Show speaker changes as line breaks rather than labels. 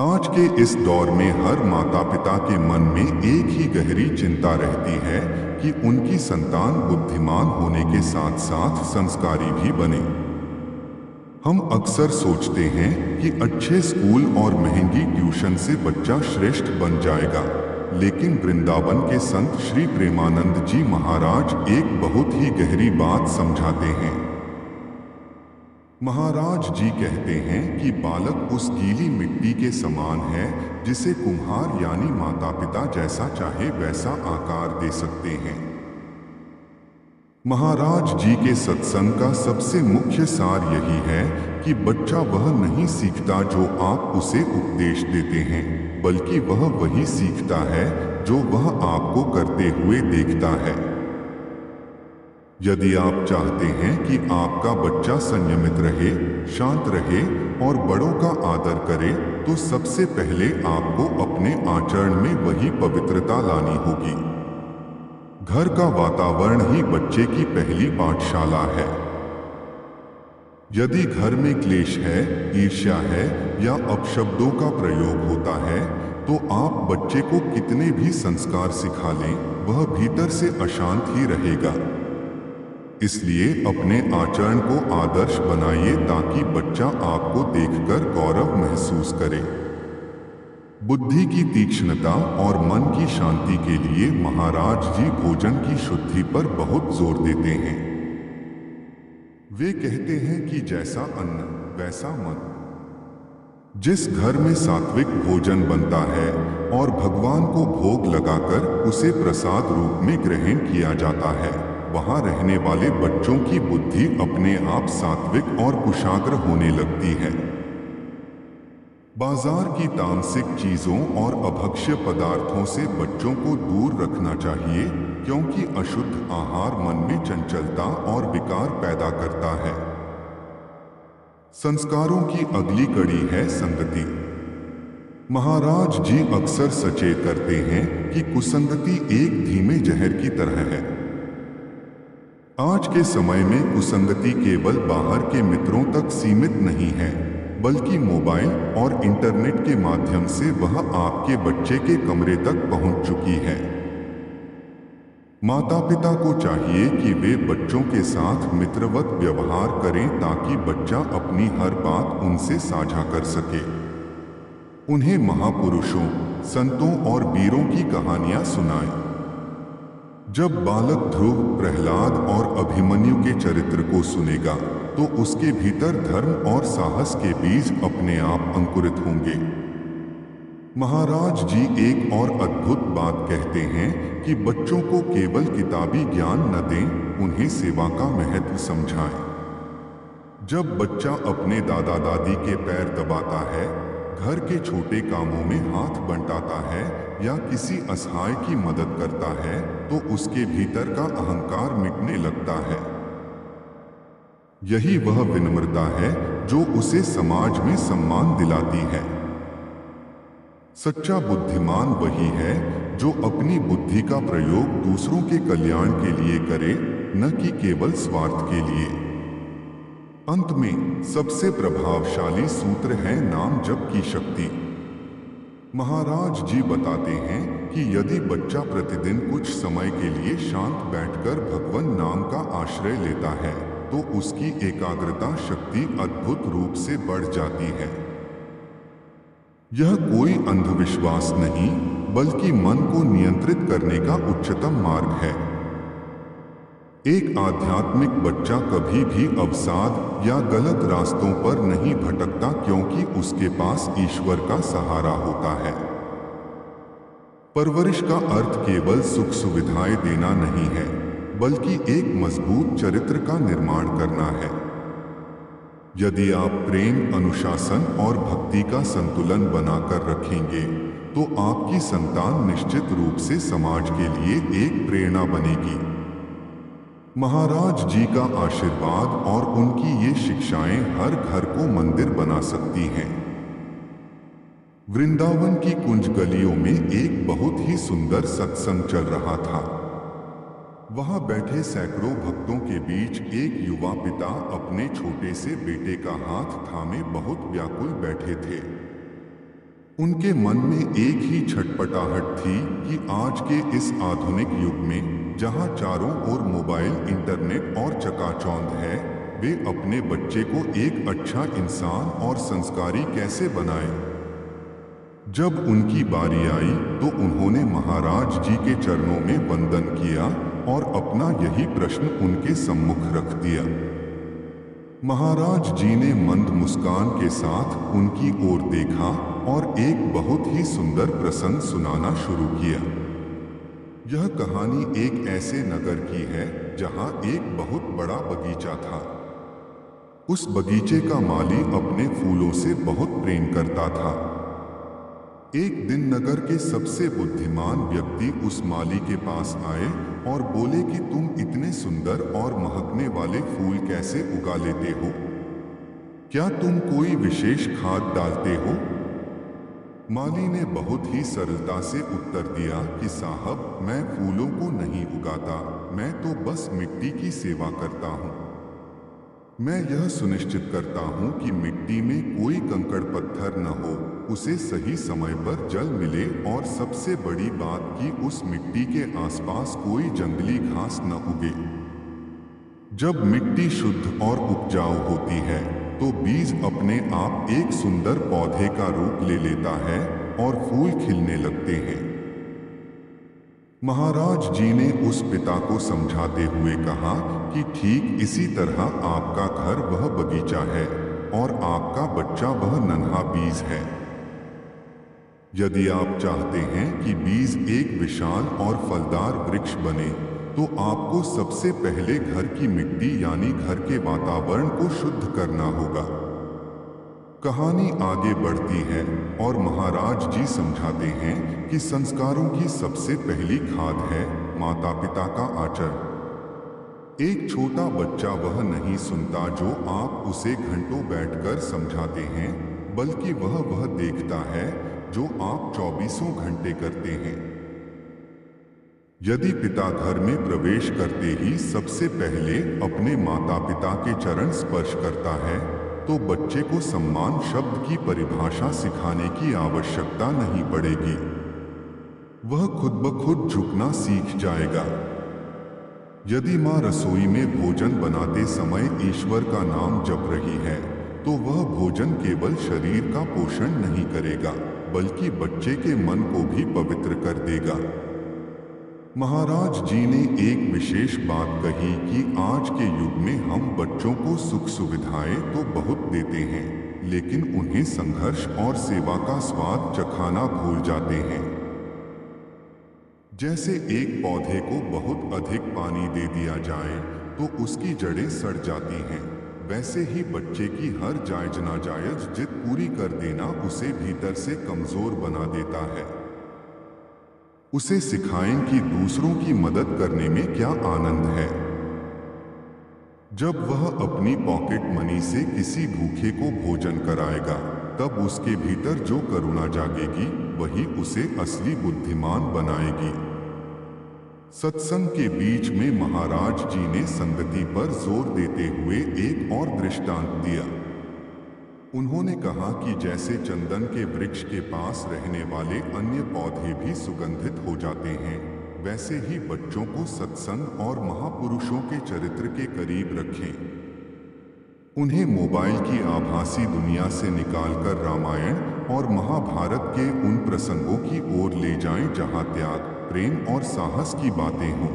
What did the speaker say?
आज के इस दौर में हर माता पिता के मन में एक ही गहरी चिंता रहती है कि उनकी संतान बुद्धिमान होने के साथ साथ संस्कारी भी बने। हम अक्सर सोचते हैं कि अच्छे स्कूल और महंगी ट्यूशन से बच्चा श्रेष्ठ बन जाएगा, लेकिन वृंदावन के संत श्री प्रेमानंद जी महाराज एक बहुत ही गहरी बात समझाते हैं। महाराज जी कहते हैं कि बालक उस गीली मिट्टी के समान है जिसे कुम्हार यानी माता पिता जैसा चाहे वैसा आकार दे सकते हैं। महाराज जी के सत्संग का सबसे मुख्य सार यही है कि बच्चा वह नहीं सीखता जो आप उसे उपदेश देते हैं, बल्कि वह वही सीखता है जो वह आपको करते हुए देखता है। यदि आप चाहते हैं कि आपका बच्चा संयमित रहे, शांत रहे और बड़ों का आदर करे, तो सबसे पहले आपको अपने आचरण में वही पवित्रता लानी होगी। घर का वातावरण ही बच्चे की पहली पाठशाला है। यदि घर में क्लेश है, ईर्ष्या है या अपशब्दों का प्रयोग होता है, तो आप बच्चे को कितने भी संस्कार सिखा लें, वह भीतर से अशांत ही रहेगा। इसलिए अपने आचरण को आदर्श बनाइए ताकि बच्चा आपको देखकर गौरव महसूस करे। बुद्धि की तीक्ष्णता और मन की शांति के लिए महाराज जी भोजन की शुद्धि पर बहुत जोर देते हैं। वे कहते हैं कि जैसा अन्न वैसा मन। जिस घर में सात्विक भोजन बनता है और भगवान को भोग लगाकर उसे प्रसाद रूप में ग्रहण किया जाता है, वहां रहने वाले बच्चों की बुद्धि अपने आप सात्विक और कुशाग्र होने लगती है। बाजार की तामसिक चीजों और अभक्ष्य पदार्थों से बच्चों को दूर रखना चाहिए, क्योंकि अशुद्ध आहार मन में चंचलता और विकार पैदा करता है। संस्कारों की अगली कड़ी है संगति। महाराज जी अक्सर सचेत करते हैं कि कुसंगति एक धीमे जहर की तरह है। आज के समय में कुसंगति केवल बाहर के मित्रों तक सीमित नहीं है, बल्कि मोबाइल और इंटरनेट के माध्यम से वह आपके बच्चे के कमरे तक पहुंच चुकी है। माता पिता को चाहिए कि वे बच्चों के साथ मित्रवत व्यवहार करें ताकि बच्चा अपनी हर बात उनसे साझा कर सके। उन्हें महापुरुषों, संतों और वीरों की कहानियां सुनाएं। जब बालक ध्रुव, प्रहलाद और अभिमन्यु के चरित्र को सुनेगा, तो उसके भीतर धर्म और साहस के बीज अपने आप अंकुरित होंगे। महाराज जी एक और अद्भुत बात कहते हैं कि बच्चों को केवल किताबी ज्ञान न दें, उन्हें सेवा का महत्व समझाएं। जब बच्चा अपने दादा दादी के पैर दबाता है, घर के छोटे कामों में हाथ बंटाता है या किसी असहाय की मदद करता है, तो उसके भीतर का अहंकार मिटने लगता है। यही वह विनम्रता है जो उसे समाज में सम्मान दिलाती है। सच्चा बुद्धिमान वही है जो अपनी बुद्धि का प्रयोग दूसरों के कल्याण के लिए करे, न कि केवल स्वार्थ के लिए। अंत में सबसे प्रभावशाली सूत्र है नाम जप की शक्ति। महाराज जी बताते हैं कि यदि बच्चा प्रतिदिन कुछ समय के लिए शांत बैठकर भगवान नाम का आश्रय लेता है, तो उसकी एकाग्रता शक्ति अद्भुत रूप से बढ़ जाती है। यह कोई अंधविश्वास नहीं, बल्कि मन को नियंत्रित करने का उच्चतम मार्ग है। एक आध्यात्मिक बच्चा कभी भी अवसाद या गलत रास्तों पर नहीं भटकता, क्योंकि उसके पास ईश्वर का सहारा होता है। परवरिश का अर्थ केवल सुख सुविधाएं देना नहीं है, बल्कि एक मजबूत चरित्र का निर्माण करना है। यदि आप प्रेम, अनुशासन और भक्ति का संतुलन बनाकर रखेंगे, तो आपकी संतान निश्चित रूप से समाज के लिए एक प्रेरणा बनेगी। महाराज जी का आशीर्वाद और उनकी ये शिक्षाएं हर घर को मंदिर बना सकती हैं। वृंदावन की कुंज गलियों में एक बहुत ही सुंदर सत्संग चल रहा था। वहां बैठे सैकड़ों भक्तों के बीच एक युवा पिता अपने छोटे से बेटे का हाथ थामे बहुत व्याकुल बैठे थे। उनके मन में एक ही छटपटाहट थी कि आज के इस आधुनिक युग में जहां चारों ओर मोबाइल, इंटरनेट और चकाचौंध है, वे अपने बच्चे को एक अच्छा इंसान और संस्कारी कैसे बनाएं। जब उनकी बारी आई तो उन्होंने महाराज जी के चरणों में वंदन किया और अपना यही प्रश्न उनके सम्मुख रख दिया। महाराज जी ने मंद मुस्कान के साथ उनकी ओर देखा और एक बहुत ही सुंदर प्रसंग सुनाना शुरू किया। यह कहानी एक ऐसे नगर की है जहां एक बहुत बड़ा बगीचा था। उस बगीचे का माली अपने फूलों से बहुत प्रेम करता था। एक दिन नगर के सबसे बुद्धिमान व्यक्ति उस माली के पास आए और बोले कि तुम इतने सुंदर और महकने वाले फूल कैसे उगा लेते हो? क्या तुम कोई विशेष खाद डालते हो? माली ने बहुत ही सरलता से उत्तर दिया कि साहब, मैं फूलों को नहीं उगाता, मैं तो बस मिट्टी की सेवा करता हूँ। मैं यह सुनिश्चित करता हूँ कि मिट्टी में कोई कंकड़ पत्थर न हो, उसे सही समय पर जल मिले और सबसे बड़ी बात कि उस मिट्टी के आसपास कोई जंगली घास न उगे। जब मिट्टी शुद्ध और उपजाऊ होती है तो बीज अपने आप एक सुंदर पौधे का रूप ले लेता है और फूल खिलने लगते हैं। महाराज जी ने उस पिता को समझाते हुए कहा कि ठीक इसी तरह आपका घर वह बगीचा है और आपका बच्चा वह नन्हा बीज है। यदि आप चाहते हैं कि बीज एक विशाल और फलदार वृक्ष बने, तो आपको सबसे पहले घर की मिट्टी यानी घर के वातावरण को शुद्ध करना होगा। कहानी आगे बढ़ती है और महाराज जी समझाते हैं कि संस्कारों की सबसे पहली खाद है माता पिता का आचरण। एक छोटा बच्चा वह नहीं सुनता जो आप उसे घंटों बैठकर समझाते हैं, बल्कि वह देखता है जो आप 24 घंटे करते हैं। यदि पिता घर में प्रवेश करते ही सबसे पहले अपने माता पिता के चरण स्पर्श करता है, तो बच्चे को सम्मान शब्द की परिभाषा सिखाने की आवश्यकता नहीं पड़ेगी। वह खुद ब खुद झुकना सीख जाएगा। यदि माँ रसोई में भोजन बनाते समय ईश्वर का नाम जप रही है, तो वह भोजन केवल शरीर का पोषण नहीं करेगा, बल्कि बच्चे के मन को भी पवित्र कर देगा। महाराज जी ने एक विशेष बात कही कि आज के युग में हम बच्चों को सुख सुविधाएं तो बहुत देते हैं, लेकिन उन्हें संघर्ष और सेवा का स्वाद चखाना भूल जाते हैं। जैसे एक पौधे को बहुत अधिक पानी दे दिया जाए तो उसकी जड़ें सड़ जाती हैं, वैसे ही बच्चे की हर जायज नाजायज जिद पूरी कर देना उसे भीतर से कमजोर बना देता है। उसे सिखाएं कि दूसरों की मदद करने में क्या आनंद है। जब वह अपनी पॉकेट मनी से किसी भूखे को भोजन कराएगा, तब उसके भीतर जो करुणा जागेगी वही उसे असली बुद्धिमान बनाएगी। सत्संग के बीच में महाराज जी ने संगति पर जोर देते हुए एक और दृष्टांत दिया। उन्होंने कहा कि जैसे चंदन के वृक्ष के पास रहने वाले अन्य पौधे भी सुगंधित हो जाते हैं, वैसे ही बच्चों को सत्संग और महापुरुषों के चरित्र के करीब रखें। उन्हें मोबाइल की आभासी दुनिया से निकालकर रामायण और महाभारत के उन प्रसंगों की ओर ले जाएं जहां त्याग, प्रेम और साहस की बातें हों।